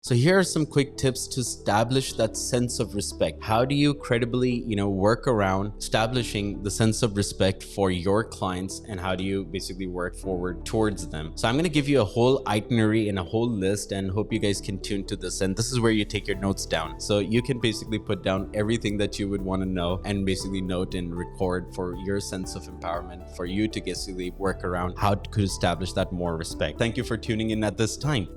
So here are some quick tips to establish that sense of respect. How do you credibly, work around establishing the sense of respect for your clients, and how do you basically work forward towards them? So I'm going to give you a whole itinerary and a whole list, and hope you guys can tune to this. And this is where you take your notes down. So you can basically put down everything that you would want to know and basically note and record for your sense of empowerment, for you to basically work around how to establish that more respect. Thank you for tuning in at this time.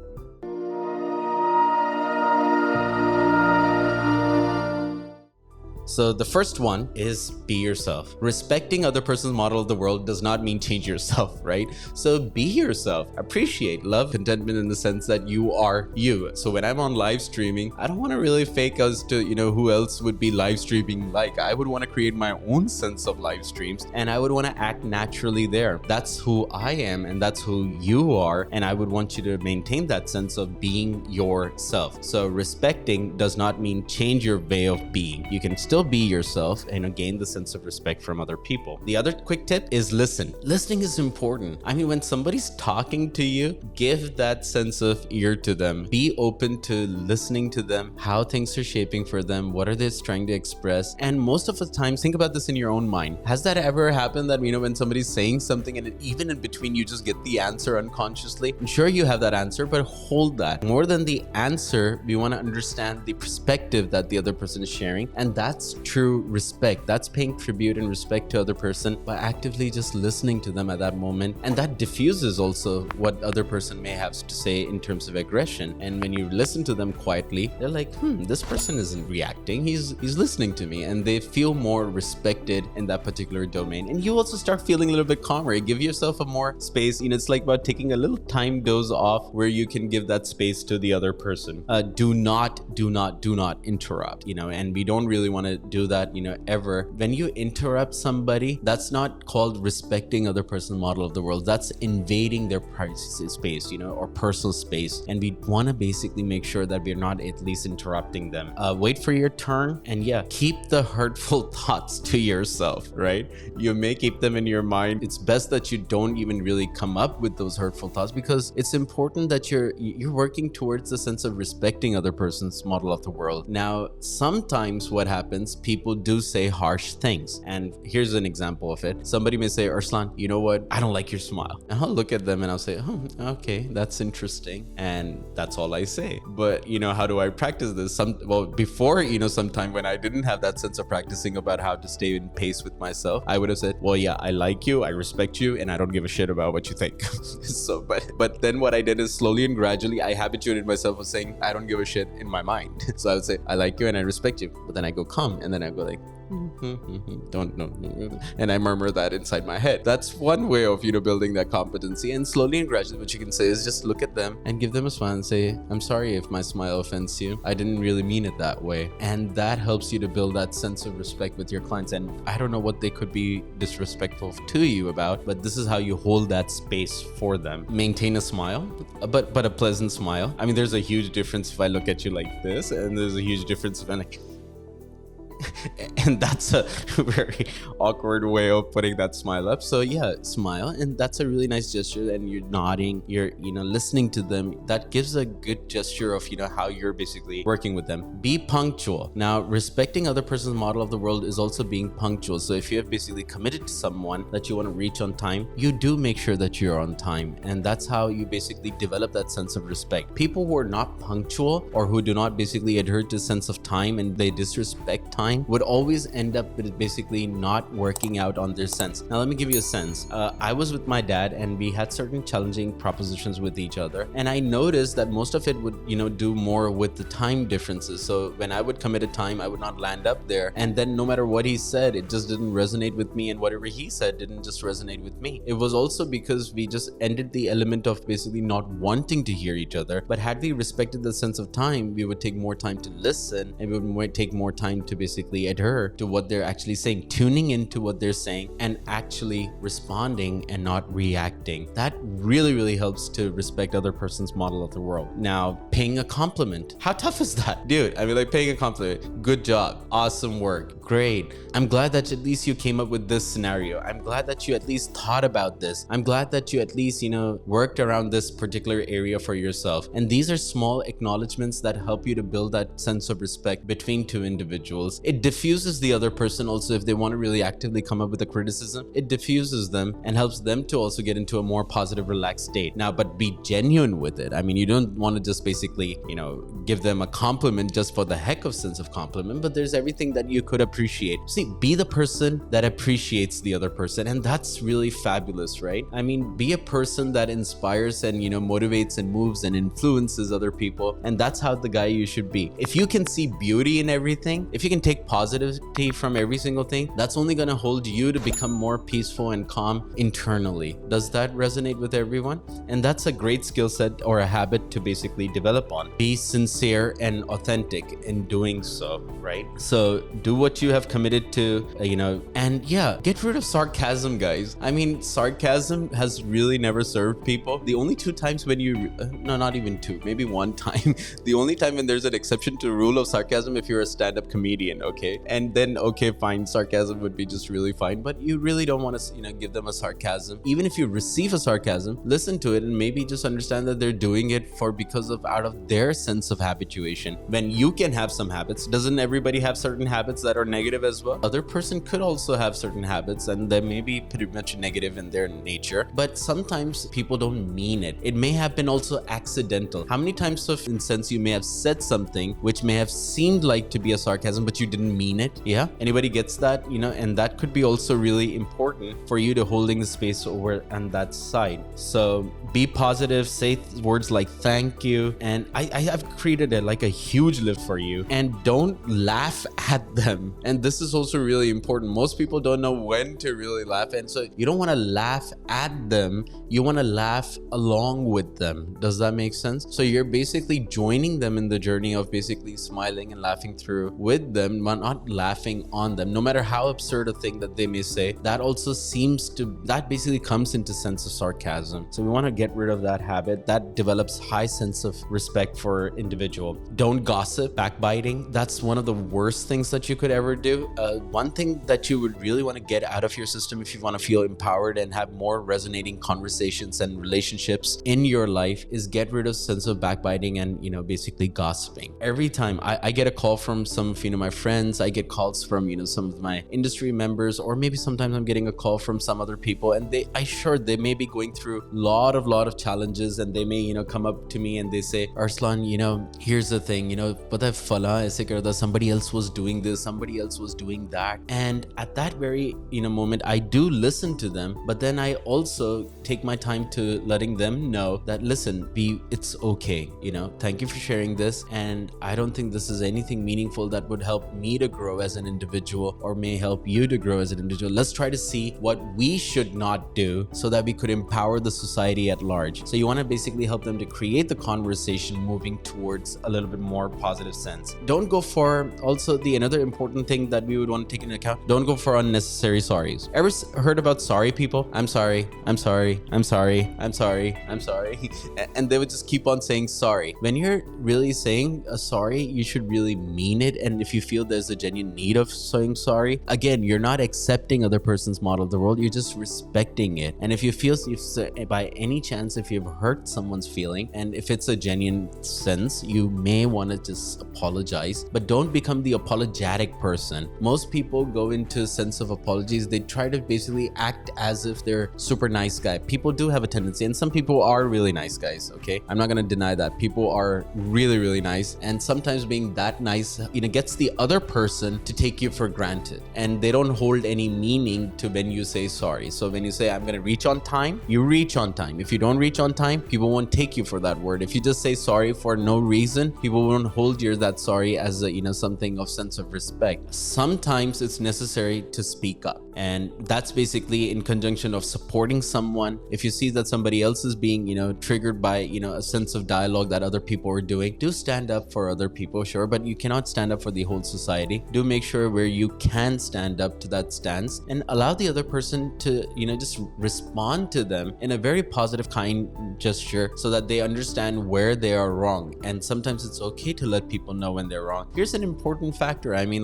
So the first one is be yourself. Respecting other person's model of the world does not mean change yourself, right? So be yourself. Appreciate, love, contentment in the sense that you are you. So when I'm on live streaming, I don't want to really fake as to, who else would be live streaming like. I would want to create my own sense of live streams, and I would want to act naturally there. That's who I am, and that's who you are. And I would want you to maintain that sense of being yourself. So respecting does not mean change your way of being. You can still be yourself and gain the sense of respect from other people. The other quick tip is listen. Listening is important. I mean, when somebody's talking to you, give that sense of ear to them. Be open to listening to them, how things are shaping for them, what are they trying to express. And most of the time, think about this in your own mind. Has that ever happened that, when somebody's saying something and even in between you just get the answer unconsciously? I'm sure you have that answer, but hold that. More than the answer, we want to understand the perspective that the other person is sharing, and that's true respect. That's paying tribute and respect to other person by actively just listening to them at that moment. And that diffuses also what other person may have to say in terms of aggression. And when you listen to them quietly, they're like, this person isn't reacting. He's listening to me. And they feel more respected in that particular domain. And you also start feeling a little bit calmer. Give yourself a more space. It's like about taking a little time dose off where you can give that space to the other person. Do not interrupt, and we don't really want to do that, ever. When you interrupt somebody, that's not called respecting other person's model of the world. That's invading their privacy space, or personal space. And we want to basically make sure that we're not at least interrupting them. Wait for your turn, and keep the hurtful thoughts to yourself, right? You may keep them in your mind. It's best that you don't even really come up with those hurtful thoughts, because it's important that you're working towards the sense of respecting other person's model of the world. Now, sometimes what happens, people do say harsh things. And here's an example of it. Somebody may say, Arslan, you know what? I don't like your smile. And I'll look at them and I'll say, okay, that's interesting. And that's all I say. But, how do I practice this? Before, sometime when I didn't have that sense of practicing about how to stay in pace with myself, I would have said, well, yeah, I like you, I respect you, and I don't give a shit about what you think. But then what I did is slowly and gradually, I habituated myself of saying, I don't give a shit in my mind. So I would say, I like you and I respect you. But then I go calm, and then I go like, don't know, and I murmur that inside my head. That's one way of building that competency. And slowly and gradually, what you can say is just look at them and give them a smile and say, I'm sorry if my smile offends you. I didn't really mean it that way. And that helps you to build that sense of respect with your clients. And I don't know what they could be disrespectful to you about, but this is how you hold that space for them. Maintain a smile, but a pleasant smile. I mean, there's a huge difference if I look at you like this, and there's a huge difference if I'm like, and that's a very awkward way of putting that smile up. So smile, and that's a really nice gesture. And you're nodding, you're listening to them. That gives a good gesture of how you're basically working with them. Be punctual. Now, respecting other person's model of the world is also being punctual. So if you have basically committed to someone that you want to reach on time, you do make sure that you're on time. And that's how you basically develop that sense of respect. People who are not punctual, or who do not basically adhere to a sense of time, and they disrespect time, would always end up with basically not working out on their sense. Now, let me give you a sense. I was with my dad, and we had certain challenging propositions with each other. And I noticed that most of it would, do more with the time differences. So when I would commit a time, I would not land up there. And then no matter what he said, it just didn't resonate with me. And whatever he said didn't just resonate with me. It was also because we just ended the element of basically not wanting to hear each other. But had we respected the sense of time, we would take more time to listen, and we would take more time to basically basically adhere to what they're actually saying, tuning into what they're saying and actually responding and not reacting. That really helps to respect other person's model of the world. Now, paying a compliment. How tough is that? Dude, I mean, like, paying a compliment. Good job. Awesome work. Great. I'm glad that at least you came up with this scenario. I'm glad that you at least thought about this. I'm glad that you at least, worked around this particular area for yourself. And these are small acknowledgments that help you to build that sense of respect between two individuals. It diffuses the other person also. If they want to really actively come up with a criticism, it diffuses them and helps them to also get into a more positive, relaxed state. Now, but be genuine with it. I mean, you don't want to just basically, give them a compliment just for the heck of sense of compliment, but there's everything that you could appreciate. See, be the person that appreciates the other person, and that's really fabulous, right? I mean, be a person that inspires and, motivates and moves and influences other people, and that's how the guy you should be. If you can see beauty in everything, if you can take positivity from every single thing, that's only going to hold you to become more peaceful and calm internally. Does that resonate with everyone? And that's a great skill set or a habit to basically develop on. Be sincere and authentic in doing so, right? So do what you have committed to, and yeah, get rid of sarcasm, guys. I mean, sarcasm has really never served people. The only two times when no, not even two, maybe one time, the only time when there's an exception to the rule of sarcasm, if you're a stand-up comedian, okay? And then, okay, fine, sarcasm would be just really fine, but you really don't want to, give them a sarcasm. Even if you receive a sarcasm, listen to it and maybe just understand that they're doing it because of out of their sense of habituation. When you can have some habits, doesn't everybody have certain habits that are negative as well? Other person could also have certain habits and they may be pretty much negative in their nature, but sometimes people don't mean it. It may have been also accidental. How many times in sense you may have said something which may have seemed like to be a sarcasm, but you didn't mean it? Yeah? Anybody gets that? And that could be also really important for you to holding the space over on that side. So be positive, say words like thank you, and I have created a huge list for you, and don't laugh at them. And this is also really important. Most people don't know when to really laugh, and so you don't want to laugh at them, you want to laugh along with them. Does that make sense? So you're basically joining them in the journey of basically smiling and laughing through with them, but not laughing on them. No matter how absurd a thing that they may say, that basically comes into sense of sarcasm. So we want to get rid of that habit. That develops high sense of respect for individual. Don't gossip, backbiting. That's one of the worst things that you could ever do. One thing that you would really want to get out of your system if you want to feel empowered and have more resonating conversations and relationships in your life is get rid of sense of backbiting and, basically gossiping. Every time I get a call from some of, my friends, I get calls from, some of my industry members, or maybe sometimes I'm getting a call from some other people, and they may be going through lot of challenges, and they may, come up to me and they say, Arslan, here's the thing, pata hai fala aise karta, somebody else was doing this, somebody else was doing that. And at that very, moment, I do listen to them, but then I also take my time to letting them know that, listen, it's okay, thank you for sharing this, and I don't think this is anything meaningful that would help me to grow as an individual or may help you to grow as an individual. Let's try to see what we should not do so that we could empower the society at large. So you want to basically help them to create the conversation moving towards a little bit more positive sense. Don't go for, also another important thing that we would want to take into account, don't go for unnecessary sorries. Ever heard about sorry people? I'm sorry, I'm sorry, I'm sorry, I'm sorry, I'm sorry. And they would just keep on saying sorry. When you're really saying a sorry, you should really mean it. And if you feel there's a genuine need of saying sorry, again, you're not accepting other person's model of the world, you're just respecting it. And if you feel, by any chance, if you've hurt someone's feeling, and if it's a genuine sense, you may want to just apologize, but don't become the apologetic person. Most people go into a sense of apologies, they try to basically act as if they're super nice guy. People do have a tendency, and some people are really nice guys, okay? I'm not going to deny that. People are really nice, and sometimes being that nice, gets the other person to take you for granted, and they don't hold any meaning to when you say sorry. So when you say, I'm going to reach on time, you reach on time. If you don't reach on time, people won't take you for that word. If you just say sorry for no reason, people won't hold that sorry as a, something of sense of respect. Sometimes it's necessary to speak up, and that's basically in conjunction of supporting someone. If you see that somebody else is being, triggered by, a sense of dialogue that other people are doing, do stand up for other people, sure, but you cannot stand up for the whole society. society, do make sure where you can stand up to that stance and allow the other person to, just respond to them in a very positive, kind gesture so that they understand where they are wrong. And sometimes it's okay to let people know when they're wrong. Here's an important factor. I mean,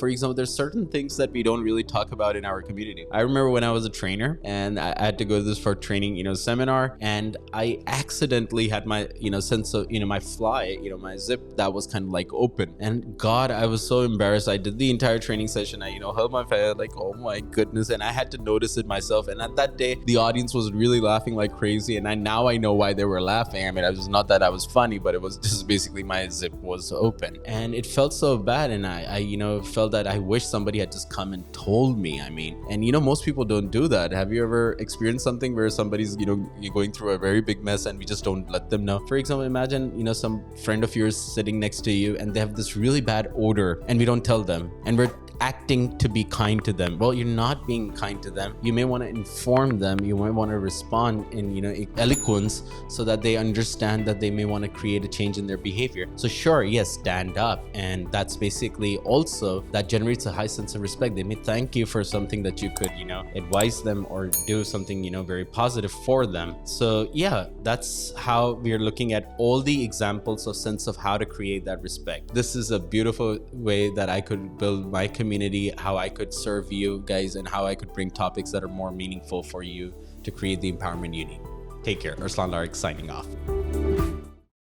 for example, there's certain things that we don't really talk about in our community. I remember when I was a trainer and I had to go to this for training, seminar, and I accidentally had my, sense of, my fly, my zip that was kind of like open. And God, I was so embarrassed. I did the entire training session. I, held my face like, oh my goodness. And I had to notice it myself. And at that day, the audience was really laughing like crazy. And now I know why they were laughing. I mean, it was not that I was funny, but it was just basically my zip was open. And it felt so bad. And I felt that I wish somebody had just come and told me. I mean, and most people don't do that. Have you ever experienced something where somebody's, you're going through a very big mess and we just don't let them know? For example, imagine, some friend of yours sitting next to you and they have this really bad odor and we don't tell them, and we're acting to be kind to them. Well, you're not being kind to them. You may want to inform them. You might want to respond in, eloquence so that they understand that they may want to create a change in their behavior. So sure, yes, stand up. And that's basically also, that generates a high sense of respect. They may thank you for something that you could, advise them or do something, very positive for them. So yeah, that's how we're looking at all the examples of sense of how to create that respect. This is a beautiful way that I could build my community, how I could serve you guys, and how I could bring topics that are more meaningful for you to create the empowerment you need. Take care. Arslan Larik signing off.